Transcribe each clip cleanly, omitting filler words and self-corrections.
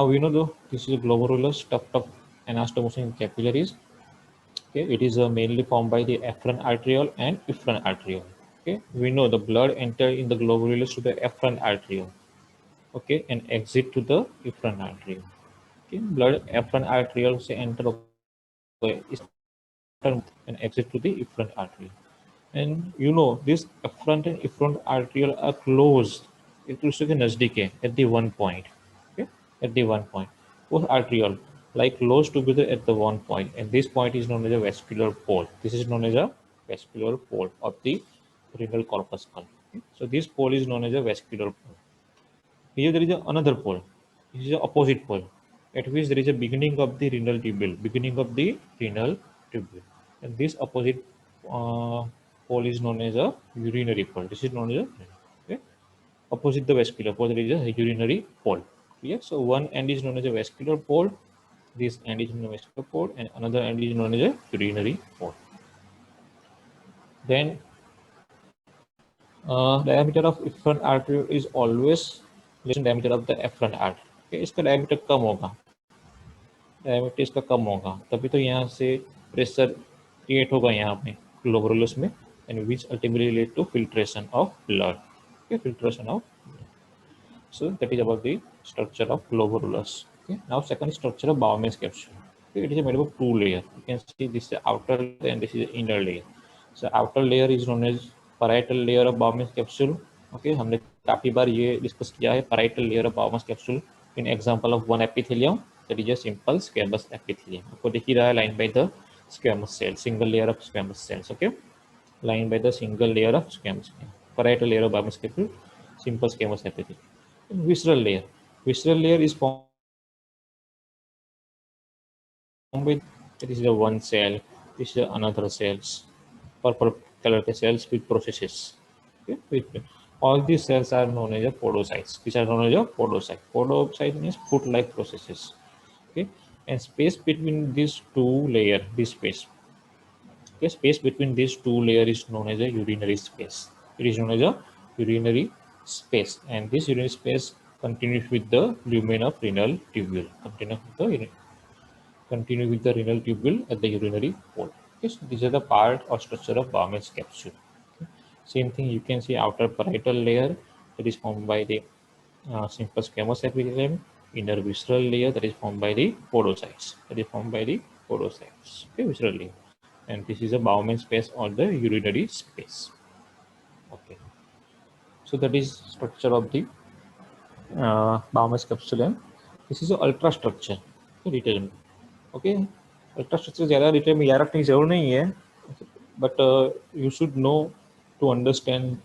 Now we know though this is a glomerulus tuft of anastomosis capillaries. Okay, it is mainly formed by the afferent arteriole and efferent arteriole. Okay, we know the blood enter in the glomerulus to the afferent arteriole. Okay, and exit to the efferent arteriole. Okay, blood afferent arteriole से enter and exit to the efferent arteriole. And you know this afferent and efferent arteriole are close. एक दूसरे के नजदीक है at the one point. Okay, at the one point. Both arteriole like close together at the one point, and this point is known as a vascular pole. This is known as a vascular pole of the renal corpuscle. Okay? So this pole is known as a vascular pole. Here there is another pole. This is the opposite pole, at which there is a beginning of the renal tubule. Beginning of the renal tubule, and this opposite pole is known as a urinary pole. This is known as a okay? Opposite the vascular pole, there is a urinary pole. Clear? So one end is known as a vascular pole. This end is known as a vascular pole, and another end is known as a urinary pole. Then diameter of efferent artery is always less than diameter of the efferent artery. Okay? इसका diameter कम होगा, diameter इसका कम होगा, तभी तो यहाँ से pressure create होगा यहाँ पे ग्लोमेरुलस में, and which ultimately lead to filtration of blood. Okay, filtration of blood. So that is about the structure of glomerulus. Okay, now second structure of Bowman's capsule. Okay, it is made up of two layers. You can see this is the outer layer and this is the inner layer. So outer layer is known as parietal layer of Bowman's capsule. Okay, हमने काफी बार ये discuss किया है parietal layer of Bowman's capsule in example of one epithelium, that is a simple squamous epithelium. आपको दिख ही रहा है lined by the squamous cells, single layer of squamous cells. Okay, lined by the single layer of squamous cells. Parietal layer of Bowman's capsule, simple squamous epithelium. Visceral layer. Visceral layer is formed with, this is a one cell, this is another cells, purple color cells with processes. Okay, with all these cells are known as a podocytes. These are known as a podocyte. Podocyte means foot-like processes. Okay, and space between these two layer, this space. Okay, space between these two layer is known as a urinary space. It is known as a urinary space, and this urinary space continues with the lumen of renal tubule. Continue with the renal tubule at the urinary pole. Okay, so these are the part or structure of Bowman's capsule. Okay. Same thing, you can see outer parietal layer that is formed by the simple squamous epithelium, inner visceral layer that is formed by the podocytes. Okay, visceral layer, and this is a Bowman space or the urinary space. Okay, so that is structure of the Bowman's capsule, and this is a ultra structure. Detail. Okay, ultra structure ज़्यादा detail में याद रखने की जरूर नहीं है, but you should know to understand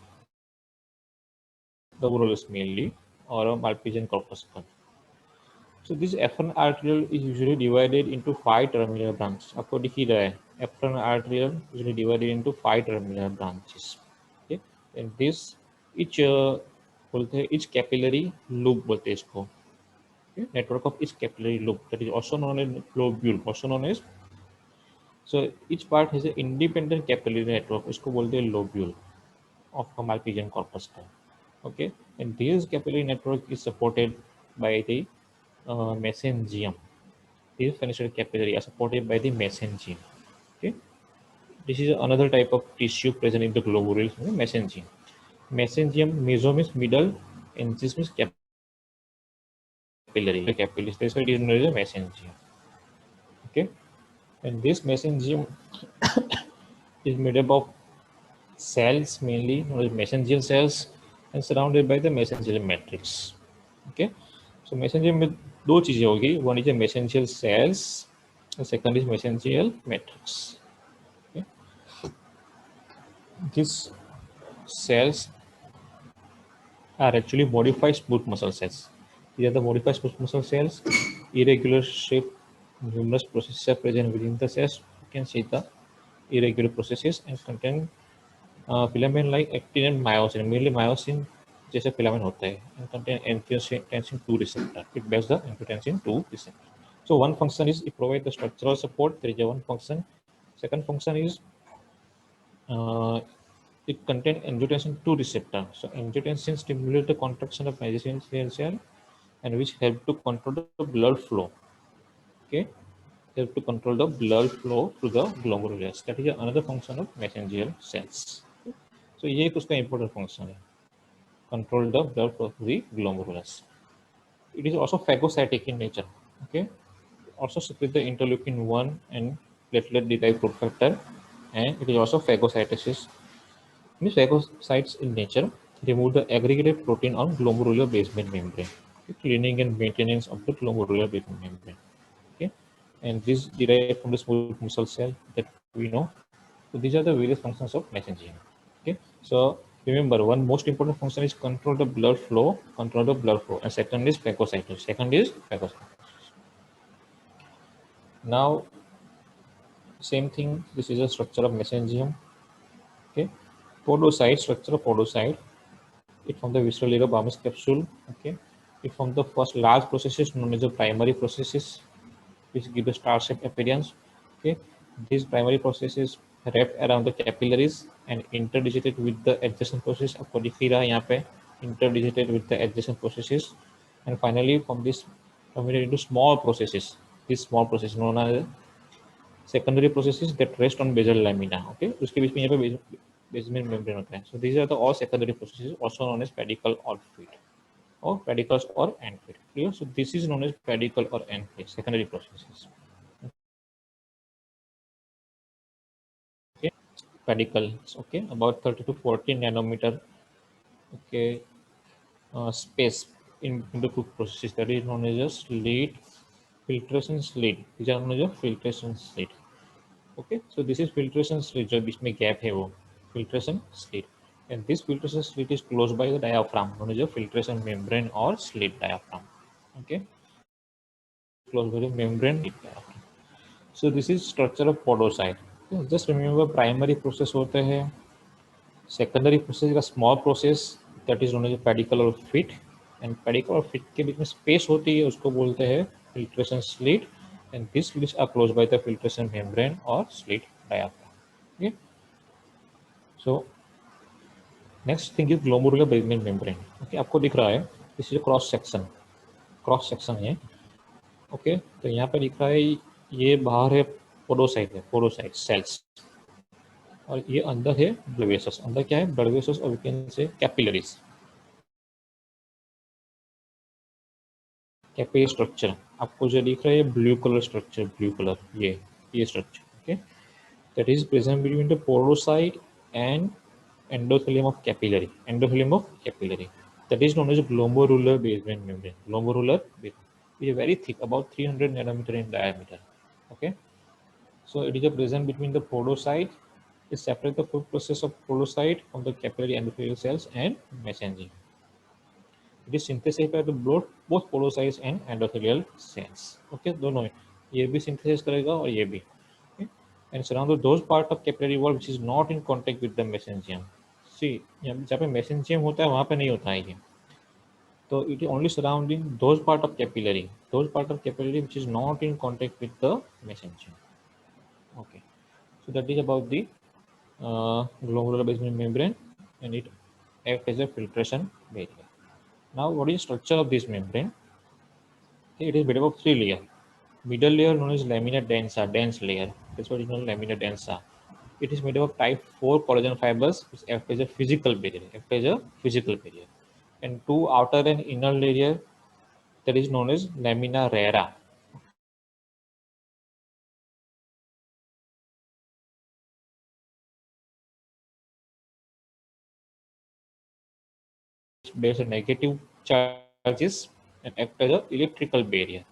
the glomerulus mainly or a Malpighian corpuscle. So this afferent arteriole is usually divided into 5 terminal branches. आपको दिख ही रहा है, afferent arteriole usually divided into 5 terminal branches. Okay, and this each बोलते हैं each capillary loop बोलते हैं इसको. Okay, network of each capillary loop, that is also known as lobule, also known as. So each part has an independent capillary network. इसको बोलते हैं lobule of a Malpighian corpuscle. Okay, and this capillary network is supported by the mesengium. These fenestrial capillary are supported by the mesengium. Okay, this is another type of tissue present in the glomerulus, mesengium. Mesengium, meso means middle, and this means capillary. Capillary, that's why it is known as a mesengium. Okay, and this mesengium is made up of cells, mainly known as mesengial cells, and surrounded by the mesengial matrix. Okay, so mesengium में दो चीजें होगी, one is a mesengial cells, the second is mesengial matrix. Okay, these cells are actually modified smooth muscle cells. These are the modified smooth muscle cells, irregular shape, numerous processes are present within the cells. You can see the irregular processes and contain filament like actin and myosin. Mainly myosin जैसे filament होता है, and contain angiotensin 2 receptor. It bears the angiotensin 2 receptor. So one function is it provide the structural support. There is a one function. Second function is it contain angiotensin 2 receptor. So angiotensin stimulate the contraction of mesenteric cell, and which help to control the blood flow. Okay, help to control the blood flow to the glomerulus. That is another function of mesangial cells. So ये एक उसका important function है, control the blood flow to the glomerulus. It is also phagocytic in nature. Okay, also secrete the interleukin 1 and platelet derived growth factor, and it is also phagocytosis. Means phagocytes in nature remove the aggregated protein on glomerular basement membrane, okay, cleaning and maintenance of the glomerular basement membrane. Okay, and this derived from the smooth muscle cell that we know. So these are the various functions of mesangium. Okay, so remember, one most important function is control the blood flow, and second is phagocytosis. Now, same thing. This is a structure of mesangium. Okay, podocyte, structure of podocyte. It from the visceral layer of Barnes capsule. Okay, it from the first large processes known as the primary processes, which give a star-shaped appearance. Okay, these primary processes wrapped around the capillaries and interdigited with the adjacent process. आपको दिख ही रहा है यहाँ पे, interdigited with the adjacent processes, and finally from this converted into small processes. These small processes known as secondary processes that rest on basal lamina. Okay, उसके बीच में यहाँ पे basement membrane होता है. So these are the all secondary processes, also known as pedicle or feet, or pedicles or end feet. Clear? So this is known as pedicle or end feet, secondary processes. Okay, pedicles. Okay, about 30 to 40 nanometer. Okay, space in the two processes, that is known as a slit, filtration slit. These are known as a filtration slit. Okay, so this is filtration slit, जो बीच में gap है वो filtration slit, and this filtration slit is closed by the diaphragm, known as a filtration membrane or slit diaphragm. Okay, closed by the membrane diaphragm. So this is structure of podocyte. Okay, just remember primary process होते हैं, secondary process is a small process that is known as a pedicle or feet, and pedicle और feet के बीच में space होती है, उसको बोलते हैं filtration slit, and these slits are closed by the filtration membrane or slit diaphragm. Okay, so next thing is glomerular basement membrane. Okay, आपको दिख रहा है, this is a cross section है. ओके, तो यहाँ पे लिखा है ये बाहर है पोडोसाइट सेल्स, और ये अंदर है ब्लड वेसल्स. अंदर क्या है? ब्लड वेसल्स, और we can say capillaries. Capillary structure आपको जो दिख रहा है blue colour structure, blue colour, ये structure. Okay, that is present between the podocyte and endothelium of capillary. That is known as glomerular basement membrane. Glomerular basement is very thick, about 300 nanometer in diameter. Okay, so it is a present between the podocyte. It separates the food process of podocyte from the capillary endothelial cells and mesangium. It is synthesized by the both podocytes and endothelial cells. Okay, दोनों ये भी synthesis करेगा और ये भी. Okay, and surround those part of capillary wall which is not in contact with the mesangium. See, जहाँ पे mesangium होता है वहाँ पे नहीं होता है ये. So it is only surrounding those part of capillary which is not in contact with the mesangium. Okay, so that is about the glomerular basement membrane, and it acts as a filtration barrier. Now, what is the structure of this membrane? Okay, it is made up of 3 layers. Middle layer known as lamina densa, dense layer. That's what is known as lamina densa. It is made up of type 4 collagen fibers, which act as a physical barrier. And two outer and inner layer, that is known as lamina rara. Bears a negative charges and act as a electrical barrier.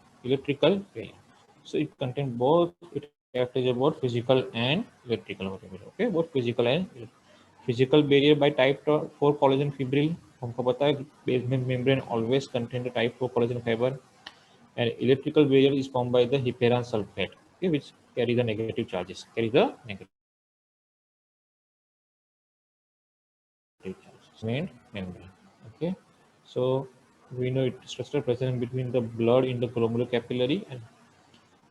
So it contains both. It acts as both physical and electrical. Okay, both physical barrier by type 4 collagen fibril. हमको पता है basement membrane always contain the type 4 collagen fiber, and electrical barrier is formed by the heparan sulfate, okay, which carry the negative charges. Membrane. Okay, so we know it structure present between the blood in the glomerular capillary. And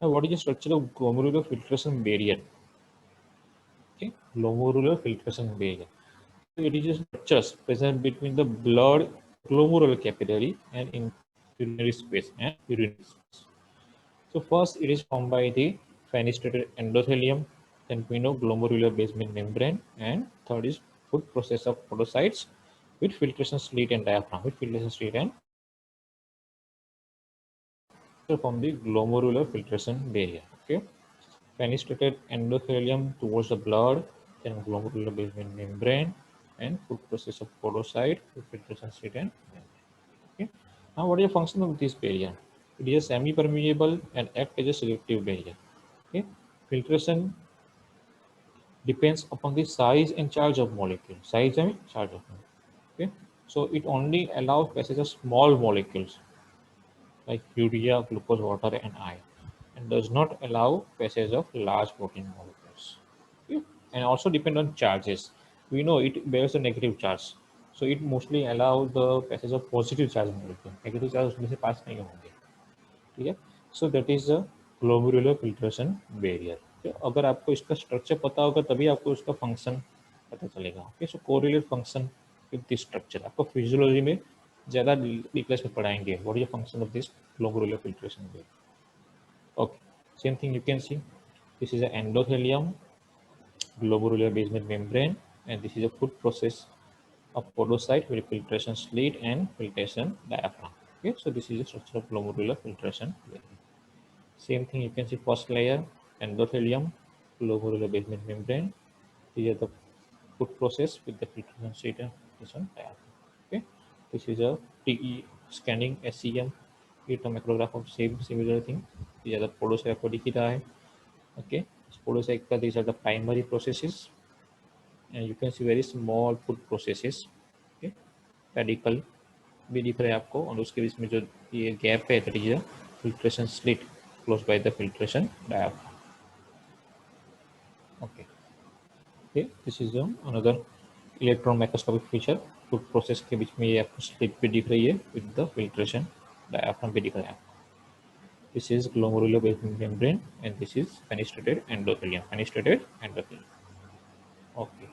now what is the structure of glomerular filtration barrier? Okay, glomerular filtration barrier. So it is a structures present between the blood glomerular capillary and in urinary space and urinary space. So first it is formed by the fenestrated endothelium, then we know glomerular basement membrane, and third is food process of podocytes with filtration slit and diaphragm, with filtration slit and from the glomerular filtration barrier. Okay, fenestrated endothelium towards the blood, then glomerular basement membrane, and food process of podocyte with filtration slit and okay. Now, what is the function of this barrier? It is a semi-permeable and act as a selective barrier. Okay. Filtration depends upon the size and charge of molecule. Size and charge of molecule. Okay. So it only allows passage of small molecules like urea, glucose, water, and iron, and does not allow passage of large protein molecules. Okay. And also depend on charges. We know it bears a negative charge, so it mostly allows the passage of positive charge molecule. Negative charge उसमें से पास नहीं होंगे. ठीक है. So that is the glomerular filtration barrier. Okay. अगर आपको इसका structure पता होगा तभी आपको इसका फंक्शन पता चलेगा. Okay. So correlate function with this structure आपको फिजियोलॉजी में ज़्यादा डिटेल्स में पढ़ाएंगे. What is the function of this glomerular filtration barrier. Okay, same thing you can see. This is an endothelium, glomerular basement membrane, and this is a food process of podocyte with filtration slit and filtration diaphragm. Okay, so this is the structure of glomerular filtration barrier. Same thing you can see first layer, endothelium, glomerular basement membrane. These are the food process with the filtration slit and filtration diaphragm. Okay, this is a TE scanning SEM, tomograph of same similar thing. These are the podocyte आपको दिख ही रहा है. Okay, podocyte these are the primary processes, and you can see very small food processes. Okay, pedicle भी दिख रहा है आपको, और उसके बीच में जो ये गैप है that is filtration slit closed by the filtration diaphragm. Okay, okay, this is another electron microscopic feature. food process के बीच में ये आपको slit भी दिख रही है with the filtration diaphragm भी दिख रहा है. This is glomerular basement membrane, and this is fenestrated endothelium. Fenestrated endothelium. Okay.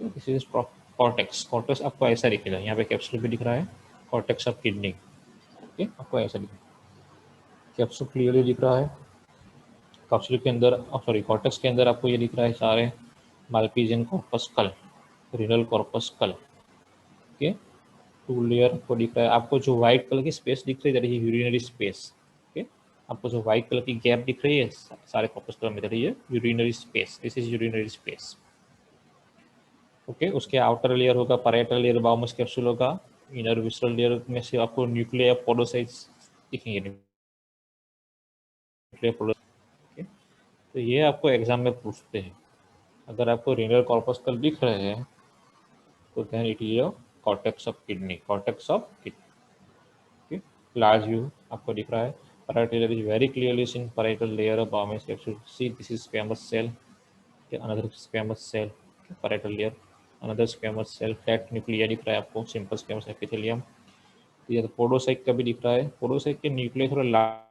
This is cortex. Cortex आपको ऐसा दिखेगा, यहाँ पे कैप्सूल भी दिख रहा है, कॉर्टेक्स ऑफ किडनी. ओके, आपको ऐसा दिखेगा, कैप्सूल क्लियरली दिख रहा है. कैप्सूल के अंदर, सॉरी, कॉर्टेक्स के अंदर आपको ये दिख रहा है सारे मालपीजियन कॉर्पस कल, रिनल कॉर्पस कल. ओके, टू लेयर को दिख रहा है आपको. जो व्हाइट कलर की स्पेस दिख रही है that is urinary space. Okay, आपको जो व्हाइट कलर की गैप दिख रही है सारे कॉर्पस कलर में, that is urinary space. This is urinary space. Okay, उसके आउटर लेयर होगा पैराइटल लेयर, बाउमस कैप्सूल होगा. इनर विसरल लेयर में से आपको न्यूक्लियर पोडोसाइट्स दिखेंगे. Nuclear podocytes. तो ये आपको एग्जाम में पूछते हैं. अगर आपको रीनल कॉर्पस कल दिख रहे हैं तो then it is cortex of kidney. Cortex of kidney. Large view आपको दिख रहा है. Parietal layer is very clearly seen. Parietal layer of Bowman's capsule. See this is squamous cell. Another squamous cell. Parietal layer, another squamous cell, flat nuclei दिख रहा है आपको, simple squamous epithelium. ये तो पोडोसाइट का भी दिख रहा है. पोडोसाइट के न्यूक्लियस थोड़ा लार्ज